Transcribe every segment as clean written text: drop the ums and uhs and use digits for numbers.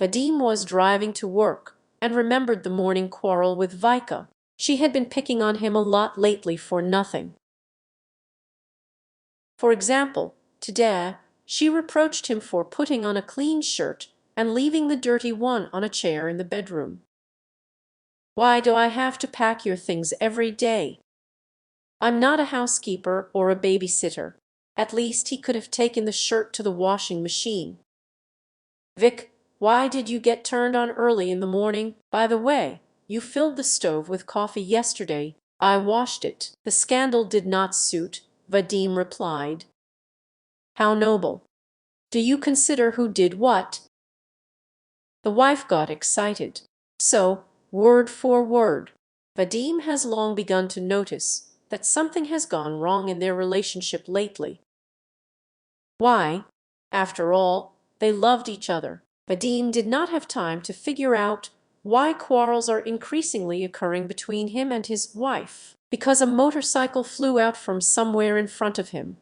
Vadim was driving to work and remembered the morning quarrel with Vika. She had been picking on him a lot lately for nothing. For example, today she reproached him for putting on a clean shirt and leaving the dirty one on a chair in the bedroom. "Why do I have to pack your things every day? I'm not a housekeeper or a babysitter." At least he could have taken the shirt to the washing machine. "Vic, why did you get turned on early in the morning? By the way, you filled the stove with coffee yesterday. I washed it." "The scandal did not suit," Vadim replied. "How noble. Do you consider who did what?" The wife got excited. "So, word for word." Vadim has long begun to notice that something has gone wrong in their relationship lately. Why? After all, they loved each other. Vadim did not have time to figure out why quarrels are increasingly occurring between him and his wife. Because a motorcycle flew out from somewhere in front of him.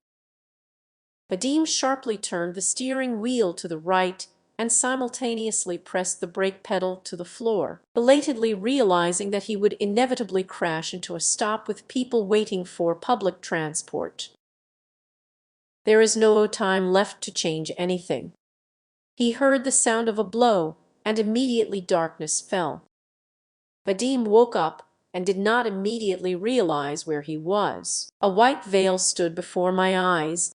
Vadim sharply turned the steering wheel to the right and simultaneously pressed the brake pedal to the floor, belatedly realizing that he would inevitably crash into a stop with people waiting for public transport. There is no time left to change anything. He heard the sound of a blow, and immediately darkness fell. Vadim woke up and did not immediately realize where he was. A white veil stood before my eyes.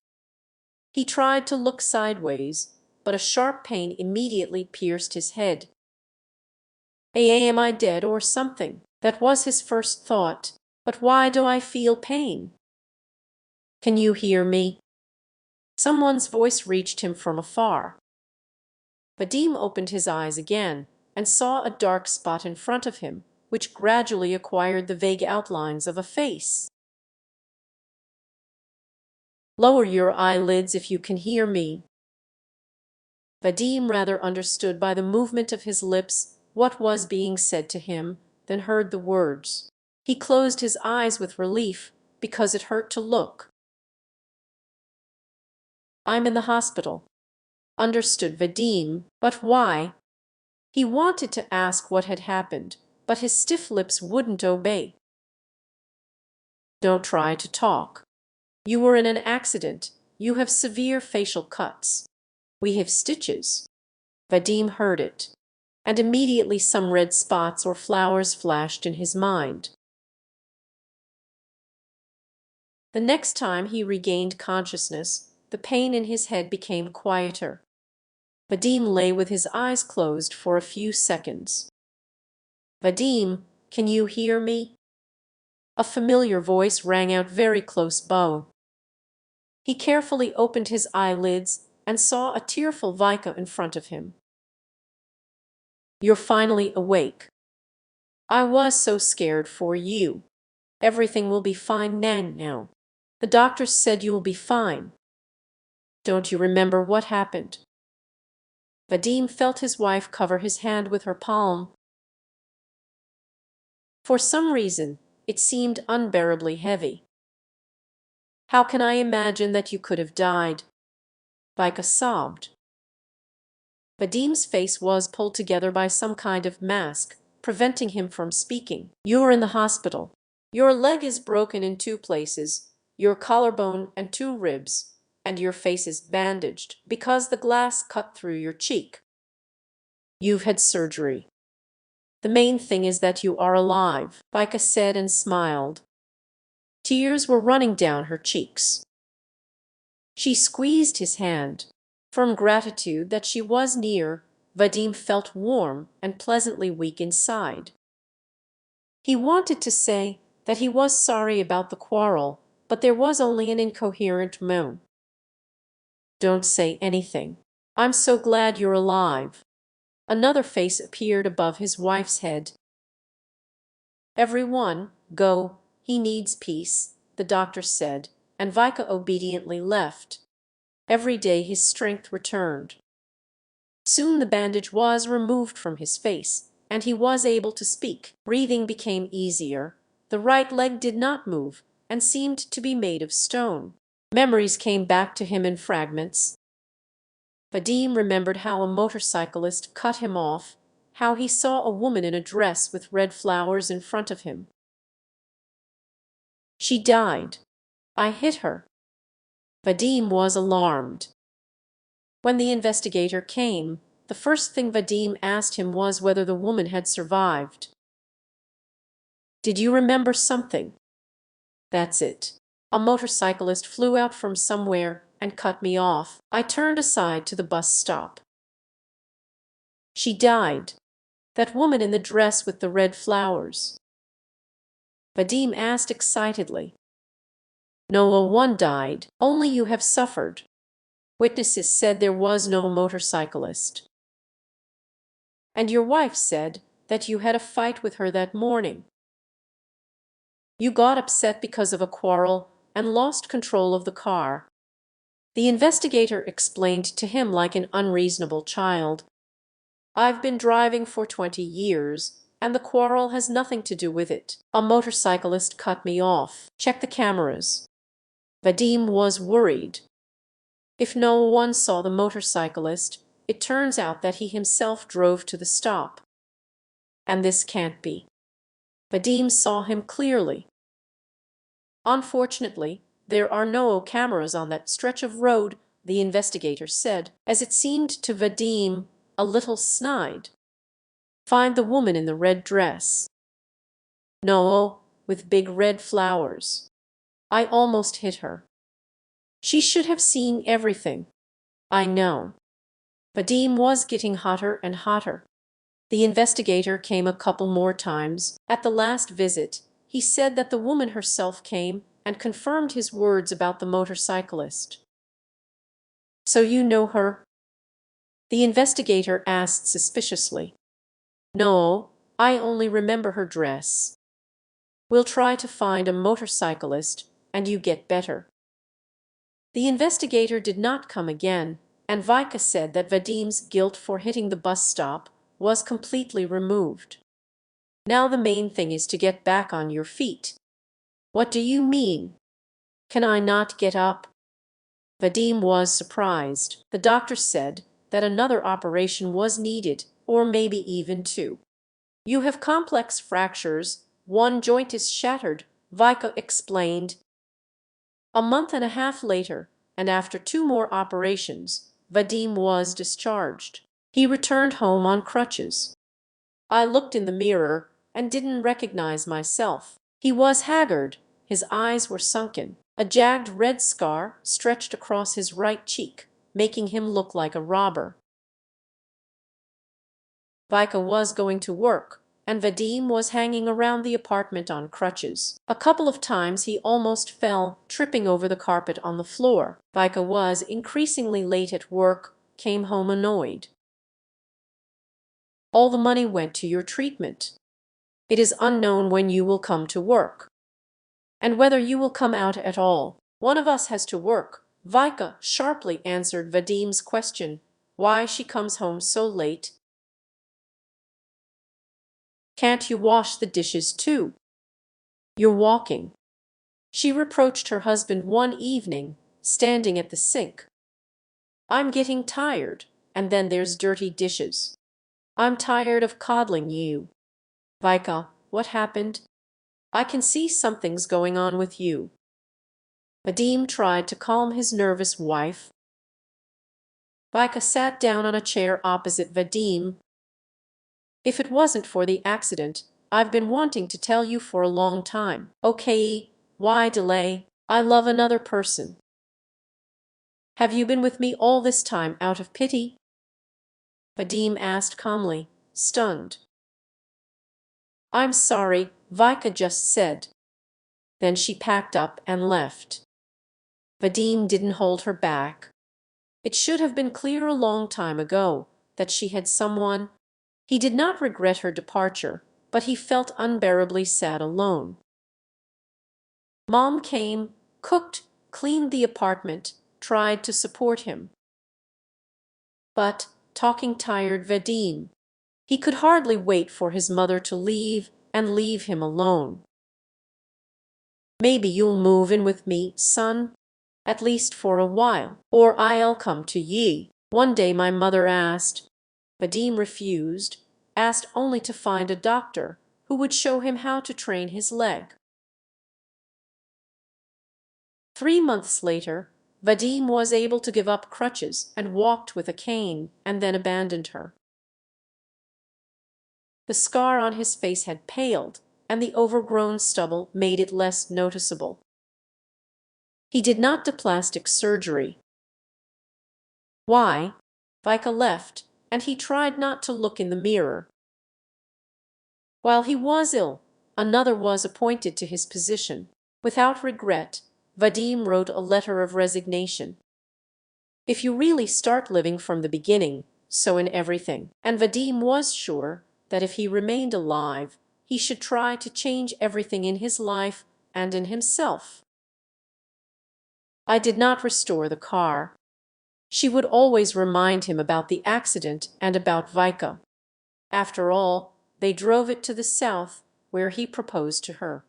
He tried to look sideways, but a sharp pain immediately pierced his head. Am I dead or something? That was his first thought. But why do I feel pain? Can you hear me? Someone's voice reached him from afar. Vadim opened his eyes again and saw a dark spot in front of him, which gradually acquired the vague outlines of a face. "Lower your eyelids if you can hear me." Vadim rather understood by the movement of his lips what was being said to him than heard the words. He closed his eyes with relief because it hurt to look. "I'm in the hospital." Understood Vadim, but why? He wanted to ask what had happened, but his stiff lips wouldn't obey. "Don't try to talk. You were in an accident. You have severe facial cuts. We have stitches." Vadim heard it, and immediately some red spots or flowers flashed in his mind. The next time he regained consciousness, the pain in his head became quieter. Vadim lay with his eyes closed for a few seconds. "Vadim, can you hear me?" A familiar voice rang out very close by. He carefully opened his eyelids and saw a tearful Vika in front of him. "You're finally awake. I was so scared for you. Everything will be fine now. The doctor said you will be fine. Don't you remember what happened?" Vadim felt his wife cover his hand with her palm. For some reason, it seemed unbearably heavy. "How can I imagine that you could have died?" Vika sobbed. Vadim's face was pulled together by some kind of mask, preventing him from speaking. "You're in the hospital. Your leg is broken in 2 places, your collarbone and 2 ribs, and your face is bandaged because the glass cut through your cheek. You've had surgery. The main thing is that you are alive," Vika said and smiled. Tears were running down her cheeks. She squeezed his hand. From gratitude that she was near, Vadim felt warm and pleasantly weak inside. He wanted to say that he was sorry about the quarrel, but there was only an incoherent moan. "Don't say anything. I'm so glad you're alive." Another face appeared above his wife's head. "Everyone, go. He needs peace," the doctor said, and Vika obediently left. Every day his strength returned. Soon the bandage was removed from his face, and he was able to speak. Breathing became easier. The right leg did not move, and seemed to be made of stone. Memories came back to him in fragments. Vadim remembered how a motorcyclist cut him off, how he saw a woman in a dress with red flowers in front of him. She died. I hit her. Vadim was alarmed. When the investigator came, the first thing Vadim asked him was whether the woman had survived. Did you remember something? That's it. A motorcyclist flew out from somewhere and cut me off. I turned aside to the bus stop. She died. That woman in the dress with the red flowers. Vadim asked excitedly. No one died, only you have suffered. Witnesses said there was no motorcyclist. And your wife said that you had a fight with her that morning. You got upset because of a quarrel and lost control of the car. The investigator explained to him like an unreasonable child. I've been driving for 20 years, and the quarrel has nothing to do with it. A motorcyclist cut me off. Check the cameras. Vadim was worried. If no one saw the motorcyclist, it turns out that he himself drove to the stop. And this can't be. Vadim saw him clearly. Unfortunately, there are no cameras on that stretch of road, the investigator said, as it seemed to Vadim a little snide. Find the woman in the red dress. No, with big red flowers. I almost hit her. She should have seen everything. I know. Vadim was getting hotter and hotter. The investigator came a couple more times. At the last visit, he said that the woman herself came and confirmed his words about the motorcyclist. So you know her? The investigator asked suspiciously. No, I only remember her dress. We'll try to find a motorcyclist, and you get better. The investigator did not come again, and Vika said that Vadim's guilt for hitting the bus stop was completely removed. Now the main thing is to get back on your feet. What do you mean? Can I not get up? Vadim was surprised. The doctor said that another operation was needed, or maybe even two. You have complex fractures. One joint is shattered, Vika explained. A month and a half later, and after two more operations, Vadim was discharged. He returned home on crutches. I looked in the mirror and didn't recognize myself. He was haggard, his eyes were sunken. A jagged red scar stretched across his right cheek, making him look like a robber. Vika was going to work, and Vadim was hanging around the apartment on crutches. A couple of times he almost fell, tripping over the carpet on the floor. Vika was increasingly late at work, came home annoyed. All the money went to your treatment. It is unknown when you will come to work. And whether you will come out at all. One of us has to work. Vika sharply answered Vadim's question, why she comes home so late. Can't you wash the dishes too? You're walking. She reproached her husband one evening, standing at the sink. I'm getting tired, and then there's dirty dishes. I'm tired of coddling you. Vika, what happened? I can see something's going on with you. Vadim tried to calm his nervous wife. Vika sat down on a chair opposite Vadim. If it wasn't for the accident, I've been wanting to tell you for a long time. Okay, why delay? I love another person. Have you been with me all this time out of pity? Vadim asked calmly, stunned. I'm sorry, Vika just said. Then she packed up and left. Vadim didn't hold her back. It should have been clear a long time ago that she had someone. He did not regret her departure, but he felt unbearably sad alone. Mom came, cooked, cleaned the apartment, tried to support him. But, talking tired Vadim. He could hardly wait for his mother to leave and leave him alone. Maybe you'll move in with me, son, at least for a while, or I'll come to ye. One day my mother asked. Vadim refused, asked only to find a doctor who would show him how to train his leg. 3 months later, Vadim was able to give up crutches and walked with a cane, and then abandoned her. The scar on his face had paled, and the overgrown stubble made it less noticeable. He did not do plastic surgery. Why? Vika left, and he tried not to look in the mirror. While he was ill, another was appointed to his position. Without regret, Vadim wrote a letter of resignation. If you really start living from the beginning, so in everything. And Vadim was sure that if he remained alive, he should try to change everything in his life and in himself. I did not restore the car. She would always remind him about the accident and about Vika. After all, they drove it to the south, where he proposed to her.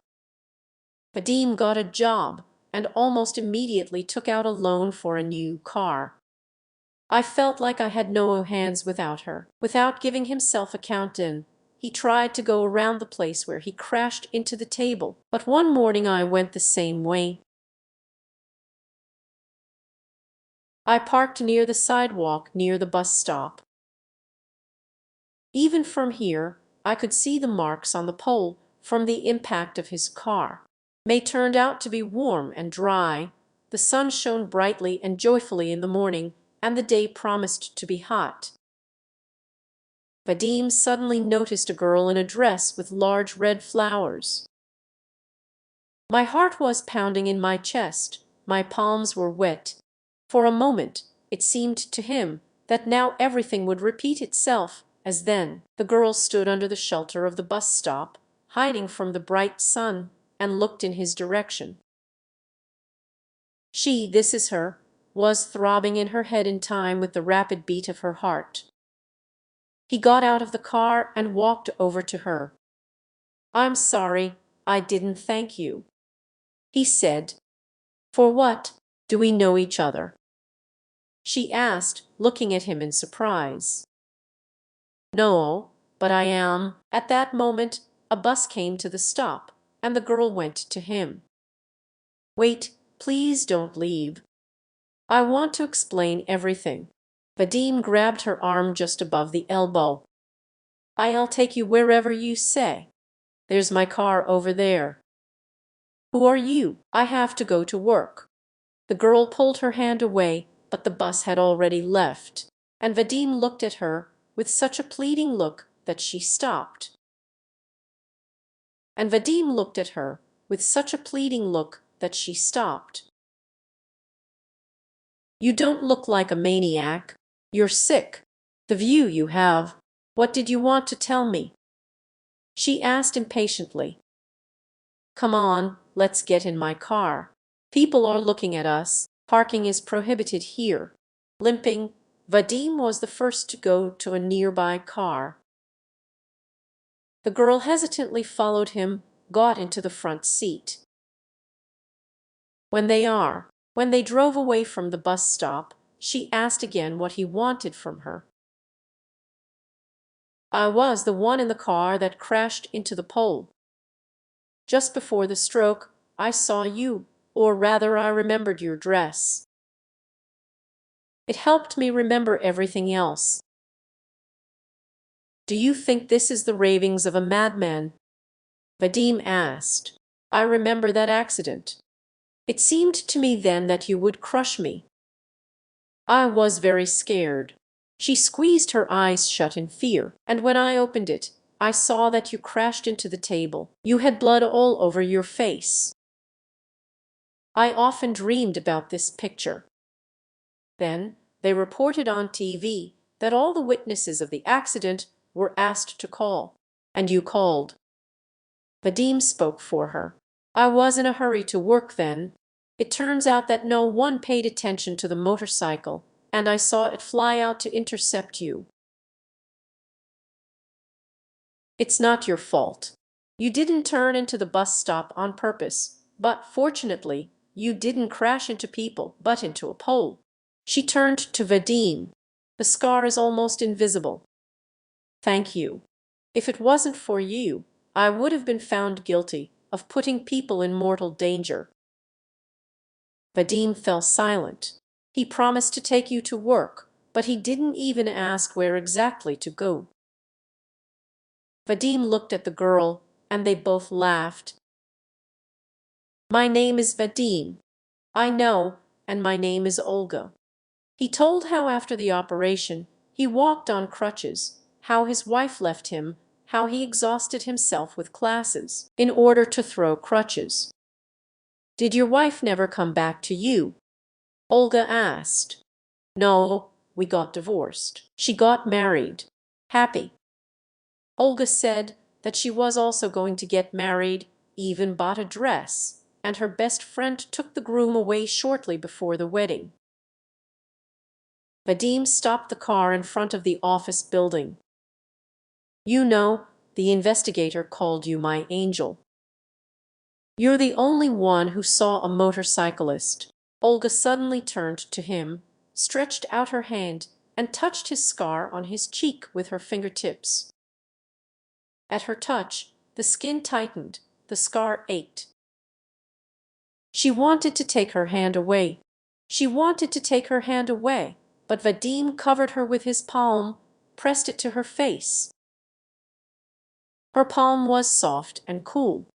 Vadim got a job and almost immediately took out a loan for a new car. I felt like I had no hands without her. Without giving himself a count-in, he tried to go around the place where he crashed into the table. But one morning I went the same way. I parked near the sidewalk near the bus stop. Even from here, I could see the marks on the pole from the impact of his car. May turned out to be warm and dry. The sun shone brightly and joyfully in the morning, and the day promised to be hot. Vadim suddenly noticed a girl in a dress with large red flowers. My heart was pounding in my chest, my palms were wet. For a moment, it seemed to him that now everything would repeat itself, as then. The girl stood under the shelter of the bus stop, hiding from the bright sun, and looked in his direction. This is her, was throbbing in her head in time with the rapid beat of her heart. He got out of the car and walked over to her. "I'm sorry, I didn't thank you," he said. "For what? Do we know each other?" she asked, looking at him in surprise. "No, but I am." At that moment, a bus came to the stop, and the girl went to him. "Wait, please don't leave. I want to explain everything." Vadim grabbed her arm just above the elbow. "I'll take you wherever you say. There's my car over there." "Who are you?" "I have to go to work." The girl pulled her hand away, but the bus had already left, and Vadim looked at her with such a pleading look that she stopped. And Vadim looked at her with such a pleading look that she stopped. "You don't look like a maniac. You're sick. The view you have. What did you want to tell me?" she asked impatiently. "Come on, let's get in my car. People are looking at us. Parking is prohibited here." Limping, Vadim was the first to go to a nearby car. The girl hesitantly followed him, got into the front seat. When they drove away from the bus stop, she asked again what he wanted from her. "I was the one in the car that crashed into the pole. Just before the stroke, I saw you, or rather I remembered your dress. It helped me remember everything else." "Do you think this is the ravings of a madman?" Vadim asked. "I remember that accident. It seemed to me then that you would crush me. I was very scared." She squeezed her eyes shut in fear, and when I opened it, I saw that you crashed into the table. You had blood all over your face. I often dreamed about this picture. Then they reported on TV that all the witnesses of the accident were asked to call, and you called." Vadim spoke for her. "I was in a hurry to work then. It turns out that no one paid attention to the motorcycle, and I saw it fly out to intercept you. It's not your fault. You didn't turn into the bus stop on purpose, but fortunately, you didn't crash into people, but into a pole." She turned to Vadim. The scar is almost invisible. Thank you. If it wasn't for you, I would have been found guilty of putting people in mortal danger." Vadim fell silent. He promised to take you to work, but he didn't even ask where exactly to go. Vadim looked at the girl, and they both laughed. "My name is Vadim. I know, and my name is Olga." He told how after the operation he walked on crutches, how his wife left him, how he exhausted himself with classes in order to throw crutches. "Did your wife never come back to you?" Olga asked. "No, we got divorced. She got married. Happy." Olga said that she was also going to get married, even bought a dress, and her best friend took the groom away shortly before the wedding. Vadim stopped the car in front of the office building. "You know, the investigator called you my angel. You're the only one who saw a motorcyclist." Olga suddenly turned to him, stretched out her hand, and touched his scar on his cheek with her fingertips. At her touch, the skin tightened, the scar ached. She wanted to take her hand away. She wanted to take her hand away, but Vadim covered her with his palm, pressed it to her face. Her palm was soft and cool.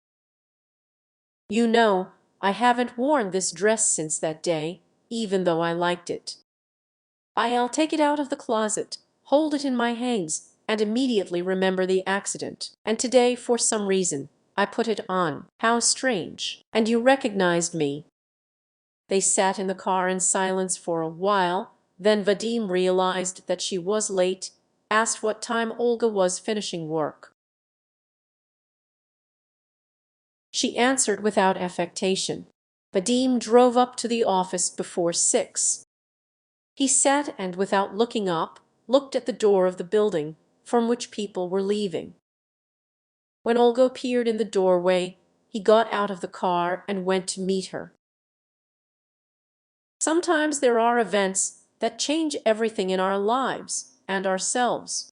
"You know, I haven't worn this dress since that day, even though I liked it. I'll take it out of the closet, hold it in my hands, and immediately remember the accident. And today, for some reason, I put it on. How strange. And you recognized me." They sat in the car in silence for a while. Then Vadim realized that she was late, asked what time Olga was finishing work. She answered without affectation. Vadim drove up to the office before 6. He sat and, without looking up, looked at the door of the building from which people were leaving. When Olga appeared in the doorway, he got out of the car and went to meet her. Sometimes there are events that change everything in our lives and ourselves.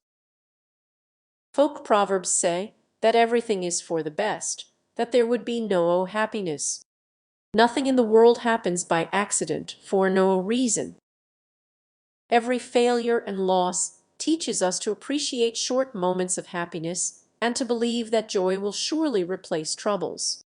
Folk proverbs say that everything is for the best, that there would be no happiness. Nothing in the world happens by accident for no reason. Every failure and loss teaches us to appreciate short moments of happiness and to believe that joy will surely replace troubles.